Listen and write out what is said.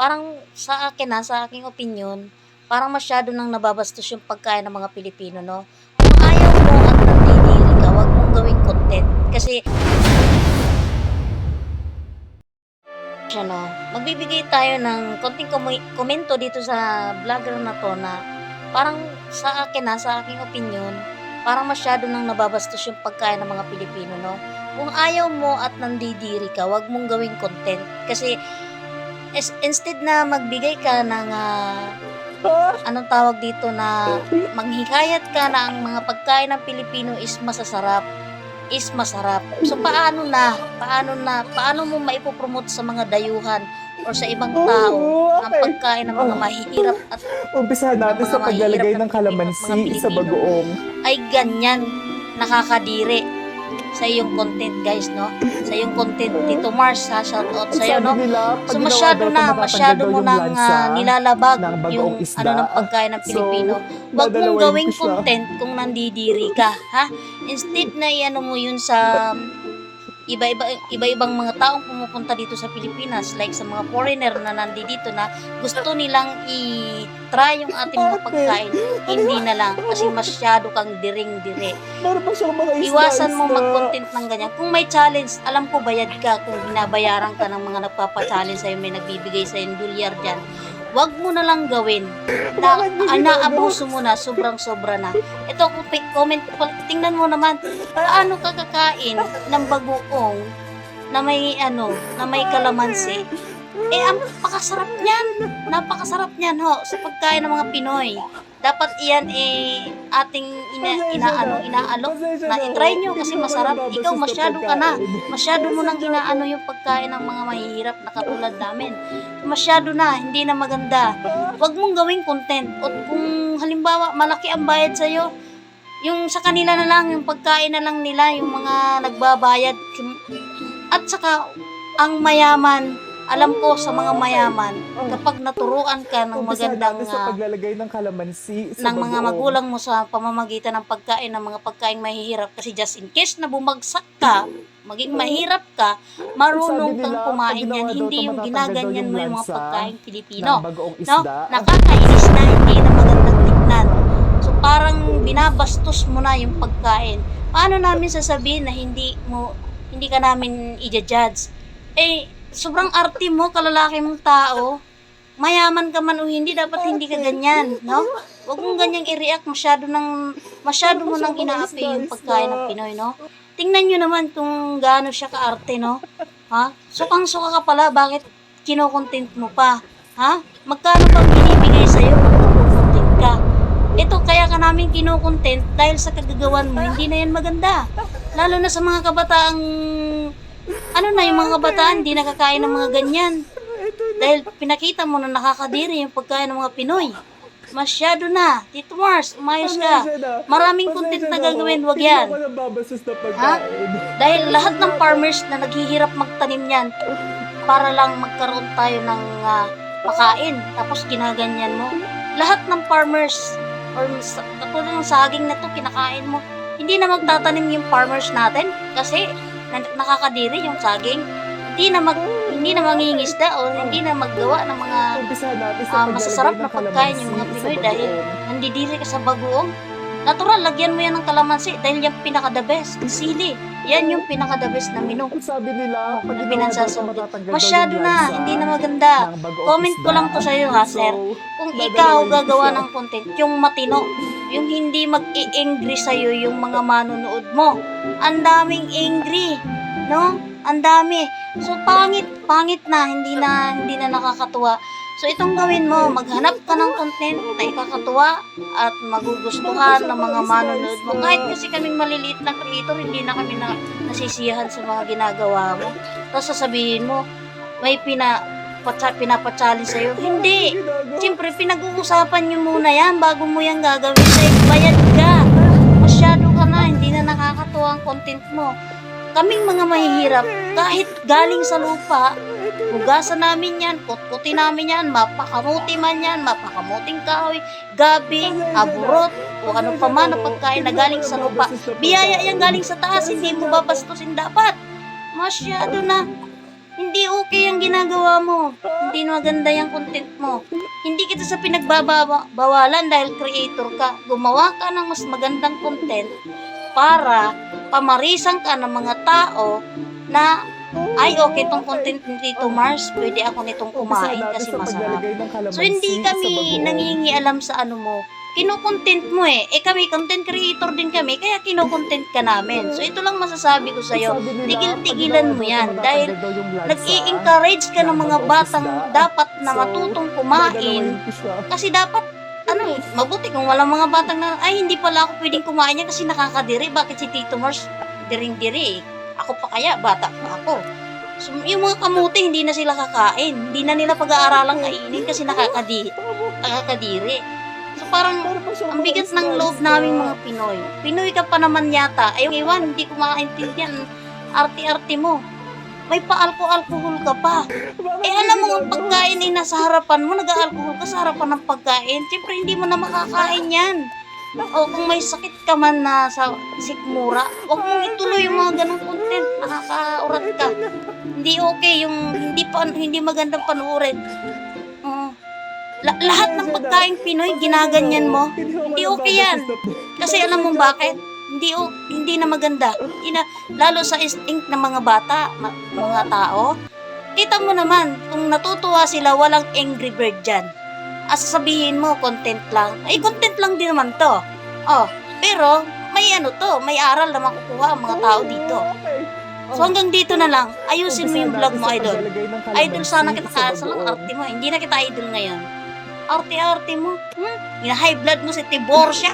Parang sa akin sa aking opinyon, parang masyado nang nababastos yung pagkain ng mga Pilipino, 'no? Kung ayaw mo at nandidiri ka, 'wag mong gawing content. Kasi ano, magbibigay tayo ng konting komento dito sa vlogger na 'to na parang sa akin sa aking opinyon, parang masyado nang nababastos yung pagkain ng mga Pilipino, 'no? Kung ayaw mo at nandidiri ka, 'wag mong gawing content. Kasi instead na magbigay ka ng, anong tawag dito, na manghikayat ka na ang mga pagkain ng Pilipino is masarap. So paano mo maipopromote sa mga dayuhan or sa ibang tao ang Okay. pagkain ng mga mahihirap at Umpisahan ng natin mga sa mahihirap paglalagay na ng mga kalamansi sa Pilipino bagoong. ay ganyan nakakadiri sa iyong content, guys, no? Sa iyong content, Tito Mars, shoutout Ang sa iyo, sabi no? nila, pag So ginawa daw ito, masyado matatanggal daw mo yung nang lansa nilalabag ng yung bagoong isda. ng pagkain ng So, Pilipino. Wag mong dadalawain gawing ko siya. content kung nandidiri ka, ha? Instead na iano mo yun sa iba-ibang mga taong pumupunta dito sa Pilipinas, like sa mga foreigner na nandito na gusto nilang i-try yung ating mga pagkain, hindi na lang kasi masyado kang diring-dire. Meron pa siyang mga Iwasan mo isda-isda. mag-content ng ganyan. Kung may challenge, alam ko bayad ka kung binabayaran ka ng mga nagpapa-challenge sa'yo, may nagbibigay sa'yo ng dolyar dyan. Wag mo na lang gawin na Bakit mo ginagawa? naabuso mo na, sobrang-sobra na. Ito, comment, tingnan mo naman, paano ka kakain ng bagoong na may kalamansi? Ang pakasarap niyan. Napakasarap niyan sa pagkain ng mga Pinoy. Dapat iyan ating inaalok na i-try nyo kasi masarap. Ikaw masyado mo nang inaano yung pagkain ng mga mahihirap na katulad namin. Masyado na, hindi na maganda. Huwag mong gawing content. O kung halimbawa malaki ang bayad sa'yo, yung sa kanila na lang, yung pagkain na lang nila, yung mga nagbabayad. At saka, ang mayaman, alam ko sa mga mayaman, kapag naturuan ka ng Umpisahan magandang natin sa paglalagay ng kalamansi sa ng mga bagoong. magulang mo sa pamamagitan ng pagkain ng mga pagkain mahihirap, kasi just in case na bumagsak ka, maging mahirap ka, marunong Sabi kang nila, kumain pag ginawa yan, daw hindi ito, yung matatanggal daw ginaganyan yung mo yung mga lansa pagkain Pilipino, ng bagoong no? isda. Nakakainis na, hindi na magandang tignan. So parang binabastos mo na yung pagkain. Paano namin sasabihin na hindi ka namin i-judge? Sobrang arte mo, kalalaki mong tao. Mayaman ka man o hindi, dapat hindi ka ganyan, no? Huwag mong ganyang i-react, masyado mo nang inaapi yung pagkain ng Pinoy, no? Tingnan nyo naman kung gaano siya ka-arte, no? Ha? Sukang-suka ka pala, bakit kino-content mo pa? Ha? Magkano bang binibigay sa'yo kung content ka? Ito, kaya ka namin kino-content dahil sa kagagawan mo, hindi na yan maganda. Lalo na sa mga kabataang yung mga kabataan, hindi nakakain ng mga ganyan. Dahil pinakita mo na nakakadiri yung pagkain ng mga Pinoy. Masyado na. Tito Mars, umayos ka. Maraming content na gagawin, wag yan. Hindi ako nababastos na Ha? pagkain. Dahil lahat ng farmers na naghihirap magtanim yan para lang magkaroon tayo ng pakain. Tapos ginaganyan mo. Lahat ng farmers or katulad ng saging na to kinakain mo. Hindi na magtatanim yung farmers natin kasi nakakadiri yung saging. Hindi na mangingisda o hindi na maggawa ng mga Umpisahan natin sa paglalagay masasarap na ng pagkain yung mga kalamansi Pinoy sa dahil bagoong. nandidiri ka sa bagoong. Natural, lagyan mo yan ng kalamansi dahil yung pinaka-the best, sili. Yan yung pinaka-the best na menu Sabi nila, pag na ginawa daw ito, pinansasabi. matatanggal daw Masyado yung na, lansa hindi na maganda. ng bagoong Comment ko isda. lang to sa'yo, ha, So, sir. Kung dadalawain ikaw ko gagawa siya. ng content, yung matino, yung hindi mag-i-angry sa'yo yung mga manonood mo. Ang daming angry, no? Ang dami. So, pangit na, hindi na nakakatuwa. So, itong gawin mo, maghanap ka ng content na ikakatuwa at magugustuhan ng mga manonood mo. Kahit kasi kaming maliliit na creator, hindi na kami nasisiyahan sa mga ginagawa mo. Tapos sasabihin mo, may pinapa-challenge sa'yo. Hindi. Siyempre, pinag-uusapan nyo muna yan bago mo yan gagawin. Dahil bayad ka. Masyado ka na, hindi na nakakatuwa ang content mo. Kaming mga mahihirap, kahit galing sa lupa, hugasan namin yan, kutkutin namin yan, mapakamuti man yan, mapakamuting kahoy, gabi, aburot, o ano pa man na pagkain na galing sa lupa. Biyaya yan galing sa taas, hindi mo babastusin dapat. Masyado na. Hindi okay ang ginagawa mo. Hindi maganda yung content mo. Hindi kita sa pinagbabawalan dahil creator ka. Gumawa ka ng mas magandang content para pamarisan ka ng mga tao na ay okay tong content ni Tito Mars, pwede ako nitong kumain kasi masarap. So hindi kami nangingialam sa ano mo. Kino-content mo eh. Kami, content creator din kami, kaya kino-content ka namin. So ito lang masasabi ko sa'yo. Tigil-tigilan mo yan. Dahil nag-i-encourage ka ng mga batang dapat na matutong kumain. Kasi dapat, mabuti kung walang mga batang na, ay hindi pala ako pwedeng kumain yan kasi nakakadiri. Bakit si Tito Mars diring-diri eh? Ako pa kaya, bata pa ako. So, yung mga kamuti, hindi na sila kakain. Hindi na nila pag-aaralang kainin kasi nakakadiri. So, parang, ang bigat ng loob naming mga Pinoy. Pinoy ka pa naman yata. Ay, iwan, hindi ko makaintindihan. Arte-arte mo. May pa-alcohol ka pa. Alam mo, ang pagkain ay nasa harapan mo, nag-alcohol ka sa harapan ng pagkain. Siyempre, hindi mo na makakain yan. O kung may sakit ka man na sa sikmura, huwag mong ituloy yung mga ganong content. Nakakaurat ka. Hindi okay yung hindi magandang panuorin. Lahat ng pagkain Pinoy ginaganyan mo. Hindi okay yan. Kasi alam mo bakit? Hindi na maganda. Lalo sa instinct ng mga bata, mga tao. Kita mo naman, kung natutuwa sila, walang angry bird dyan. Sasabihin mo, content lang. Ay, content lang din naman to. Pero, may may aral na makukuha ang mga tao dito. So, hanggang dito na lang. Ayusin mo yung vlog mo, idol. Idol, sana kita kaasa lang arte mo. Hindi na kita idol ngayon. Arte-arte mo. Hina-high blood mo si Tiborcia.